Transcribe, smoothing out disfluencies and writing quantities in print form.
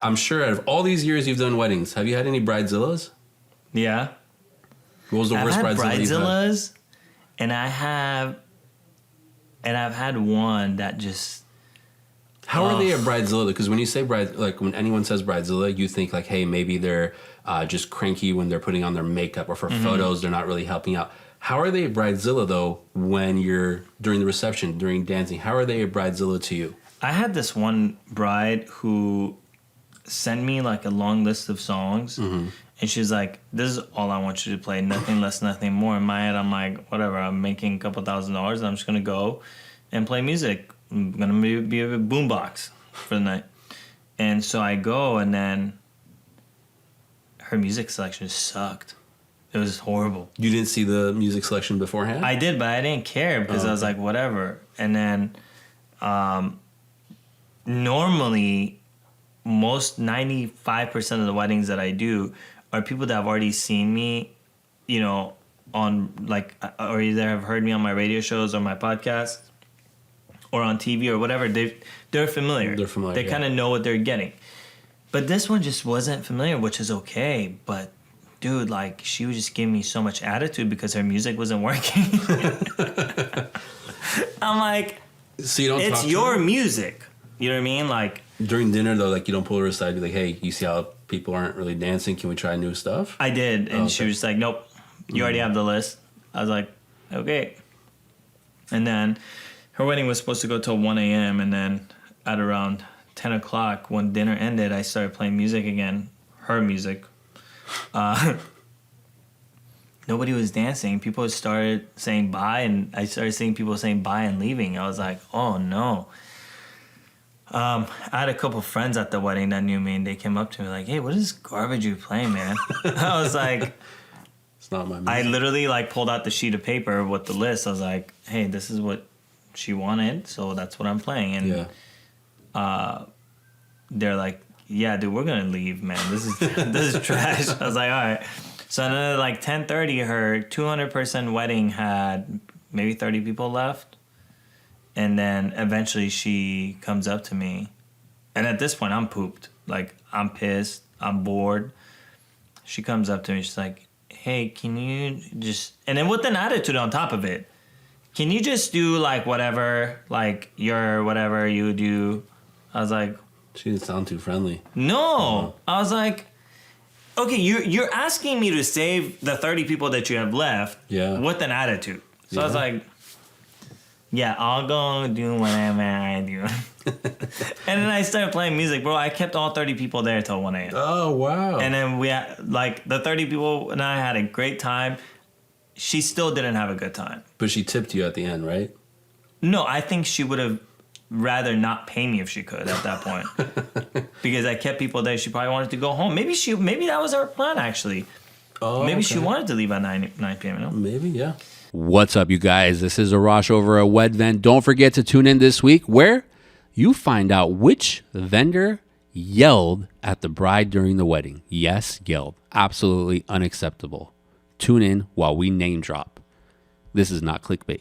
I'm sure out of all these years you've done weddings, have you had any Bridezillas? Yeah. What was the worst Bridezilla you've had? Bridezillas, and I've had one that just. How are they a Bridezilla? Because when you say like when anyone says Bridezilla, you think like, hey, maybe they're just cranky when they're putting on their makeup, or for photos, they're not really helping out. How are they a Bridezilla though when you're during the reception, during dancing? How are they a Bridezilla to you? I had this one bride who sent me like a long list of songs, and she's like, "This is all I want you to play, nothing less, nothing more." In my head, I'm like, "Whatever, I'm making a couple $1,000s, and I'm just gonna go and play music. I'm gonna be a boombox for the night." And so I go, and then her music selection sucked. It was horrible. You didn't see the music selection beforehand? I did, but I didn't care because I was like, whatever. And then normally, most 95% of the weddings that I do are people that have already seen me, you know, on like, or either have heard me on my radio shows or my podcast or on TV or whatever. They're familiar. They're familiar. They kind of know what they're getting. But this one just wasn't familiar, which is okay. But dude, like, she was just giving me so much attitude because her music wasn't working. I'm like, so you don't it's your music. You know what I mean? Like, during dinner though, like you don't pull her aside and be like, hey, you see how people aren't really dancing? Can we try new stuff? I did, and she was just like, nope, you already have the list. I was like, okay. And then her wedding was supposed to go till 1 a.m. and then at around 10 o'clock when dinner ended, I started playing music again, her music. Nobody was dancing. People started saying bye, and I started seeing people saying bye and leaving. I was like, oh no. I had a couple friends at the wedding that knew me, and they came up to me like, hey, what is this garbage you playing, man? I was like, it's not my music. I literally like pulled out the sheet of paper with the list. I was like, hey, this is what she wanted, so that's what I'm playing. And they're like, yeah, dude, we're gonna leave, man. This is trash. I was like, all right. So then at like 10:30, her 200-person wedding had maybe 30 people left. And then eventually she comes up to me. And at this point, I'm pooped. Like, I'm pissed. I'm bored. She comes up to me. She's like, hey, can you just... And then with an attitude on top of it. Can you just do, like, whatever? Like, your whatever you do. I was like... She didn't sound too friendly. No. I was like... Okay, you're asking me to save the 30 people that you have left with an attitude. So I was like... Yeah, I'll go do whatever I do. And then I started playing music, bro. I kept all 30 people there till 1 a.m. Oh, wow. And then we had, like, the 30 people and I had a great time. She still didn't have a good time. But she tipped you at the end, right? No, I think she would have rather not pay me if she could at that point. Because I kept people there. She probably wanted to go home. Maybe that was her plan, actually. Oh, maybe she wanted to leave at 9 p.m. You know? Maybe, yeah. What's up, you guys? This is Arash over at Vend. Don't forget to tune in this week where you find out which vendor yelled at the bride during the wedding. Yes, yelled. Absolutely unacceptable. Tune in while we name drop. This is not clickbait.